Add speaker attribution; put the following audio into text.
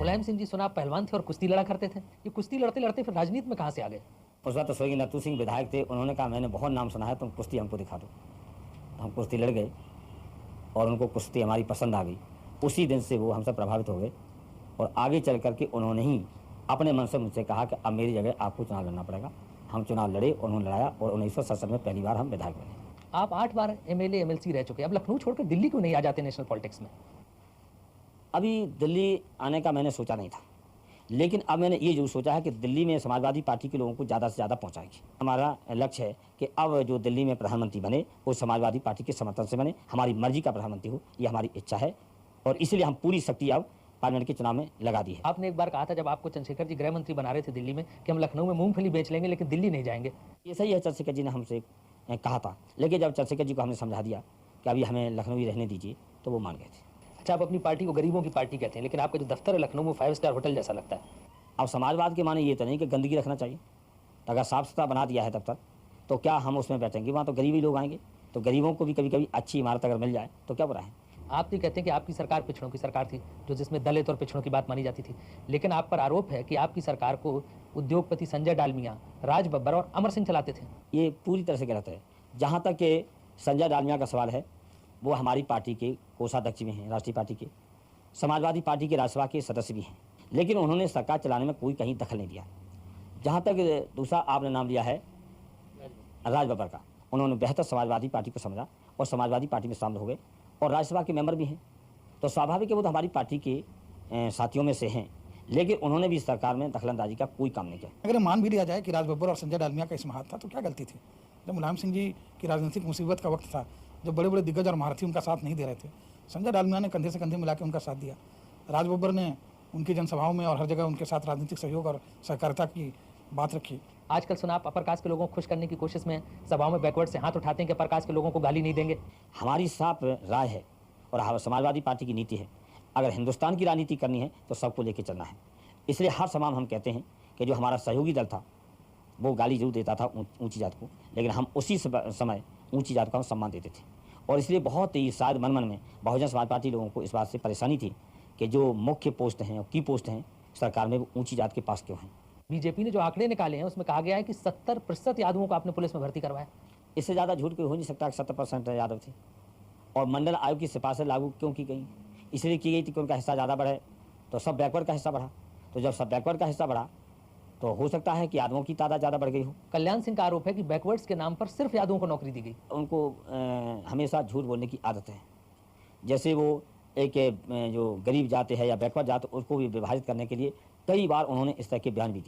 Speaker 1: मुलायम सिंह जी, सुना आप पहलवान थे और कुश्ती लड़ा करते थे। ये कुश्ती लड़ते लड़ते फिर राजनीति में कहाँ से आ गए?
Speaker 2: उस वक्त स्वर्गीय नथू सिंह विधायक थे, उन्होंने कहा मैंने बहुत नाम सुना है, तुम कुश्ती हमको दिखा दो। तो हम कुश्ती लड़ गए और उनको कुश्ती हमारी पसंद आ गई। उसी दिन से वो हमसे प्रभावित हो गए और आगे चल करके उन्होंने ही अपने मन से मुझसे कहा कि अब मेरी जगह आपको चुनाव लड़ना पड़ेगा। हम चुनाव लड़े और उन्होंने लड़ाया और 1967 में पहली बार हम विधायक बने।
Speaker 1: आप 8 बार एमएलए एमएलसी रह चुके हैं, अब लखनऊ छोड़कर दिल्ली क्यों नहीं आ जाते नेशनल पॉलिटिक्स में?
Speaker 2: अभी दिल्ली आने का मैंने सोचा नहीं था, लेकिन अब मैंने ये जरूर सोचा है कि दिल्ली में समाजवादी पार्टी के लोगों को ज़्यादा से ज़्यादा पहुंचाएगी। हमारा लक्ष्य है कि अब जो दिल्ली में प्रधानमंत्री बने वो समाजवादी पार्टी के समर्थन से बने, हमारी मर्जी का प्रधानमंत्री हो, ये हमारी इच्छा है और इसलिए हम पूरी शक्ति अब पार्लियामेंट के चुनाव में लगा दी है।
Speaker 1: आपने एक बार कहा था जब आपको चंद्रशेखर जी गृह मंत्री बना रहे थे दिल्ली में कि हम लखनऊ में मूंगफली बेच लेंगे लेकिन दिल्ली नहीं जाएंगे।
Speaker 2: ये सही है, चंद्रशेखर जी ने हमसे कहा था, लेकिन जब चंद्रशेखर जी को हमने समझा दिया कि अभी हमें लखनऊ ही रहने दीजिए तो वो मान गए थे।
Speaker 1: अच्छा, आप अपनी पार्टी को गरीबों की पार्टी कहते हैं, लेकिन आपका जो दफ्तर है लखनऊ में 5 स्टार होटल जैसा लगता है।
Speaker 2: अब समाजवाद के माने ये तो नहीं कि गंदगी रखना चाहिए। अगर साफ सुथरा बना दिया है दफ्तर तो क्या हम उसमें बैठेंगे? वहाँ तो गरीब ही लोग आएंगे, तो गरीबों को भी कभी कभी अच्छी इमारत अगर मिल जाए तो क्या बुरा है।
Speaker 1: आप तो कहते हैं कि आपकी सरकार पिछड़ों की सरकार थी, जो जिसमें दलित और पिछड़ों की बात मानी जाती थी, लेकिन आप पर आरोप है कि आपकी सरकार को उद्योगपति संजय डालमिया, राज बब्बर और अमर सिंह चलाते थे।
Speaker 2: ये पूरी तरह से गलत है। जहाँ तक कि संजय डालमिया का सवाल है, वो हमारी पार्टी के कोषाध्यक्ष भी हैं, राष्ट्रीय पार्टी के, समाजवादी पार्टी के राज्यसभा के सदस्य भी हैं, लेकिन उन्होंने सरकार चलाने में कोई कहीं दखल नहीं दिया। जहाँ तक दूसरा आपने नाम लिया है राज बब्बर का, उन्होंने बेहतर समाजवादी पार्टी को समझा और समाजवादी पार्टी में शामिल हो गए और राज्यसभा के मेंबर भी हैं, तो स्वाभाविक है वो तो हमारी पार्टी के साथियों में से हैं, लेकिन उन्होंने भी सरकार में दखलंदाजी का कोई काम नहीं किया।
Speaker 3: अगर मान भी लिया जाए कि राज बब्बर और संजय डालमिया का इसमें हाथ था तो क्या गलती थी? जब मुलायम सिंह जी की राजनीतिक मुसीबत का वक्त था, जब बड़े बड़े दिग्गज और महारथी उनका साथ नहीं दे रहे थे, संजय डालमिया ने कंधे से कंधे मिला के उनका साथ दिया। राज बब्बर ने उनकी जनसभाओं में और हर जगह उनके साथ राजनीतिक सहयोग और सहकारिता की बात रखी।
Speaker 1: आजकल सुना आप अपर कास्ट के लोगों को खुश करने की कोशिश में सभाओं में बैकवर्ड से हाथ उठाते हैं कि अपर कास्ट के लोगों को गाली नहीं देंगे।
Speaker 2: हमारी साफ राय है और समाजवादी पार्टी की नीति है, अगर हिंदुस्तान की राजनीति करनी है तो सबको लेकर चलना है। इसलिए हर सभा हम कहते हैं कि जो हमारा सहयोगी दल था वो गाली जरूर देता था ऊंची जात को, लेकिन हम उसी समय ऊंची जात का सम्मान देते थे। और इसलिए बहुत ही शायद मन में बहुजन समाज पार्टी लोगों को इस बात से परेशानी थी कि जो मुख्य पोस्ट हैं और की पोस्ट हैं सरकार में वो ऊंची जात के पास क्यों हैं।
Speaker 1: बीजेपी ने जो आंकड़े निकाले हैं उसमें कहा गया है कि 70% यादवों को आपने पुलिस में भर्ती करवाया।
Speaker 2: इससे ज़्यादा झूठ कोई हो नहीं सकता कि 70% यादव थे। और मंडल आयोग की सिफारिशें लागू क्यों की गई? इसलिए की गई थी कि उनका हिस्सा ज़्यादा बढ़े, तो सब बैकवर्ड का हिस्सा बढ़ा। तो जब सब बैकवर्ड का हिस्सा बढ़ा तो हो सकता है कि यादवों की तादाद ज़्यादा बढ़ गई हो।
Speaker 1: कल्याण सिंह का आरोप है कि बैकवर्ड्स के नाम पर सिर्फ यादवों को नौकरी दी गई।
Speaker 2: उनको हमेशा झूठ बोलने की आदत है। जैसे वो एक जो गरीब जाते हैं या बैकवर्ड जाते उसको भी विभाजित करने के लिए कई बार उन्होंने इस तरह के बयान भी दिए।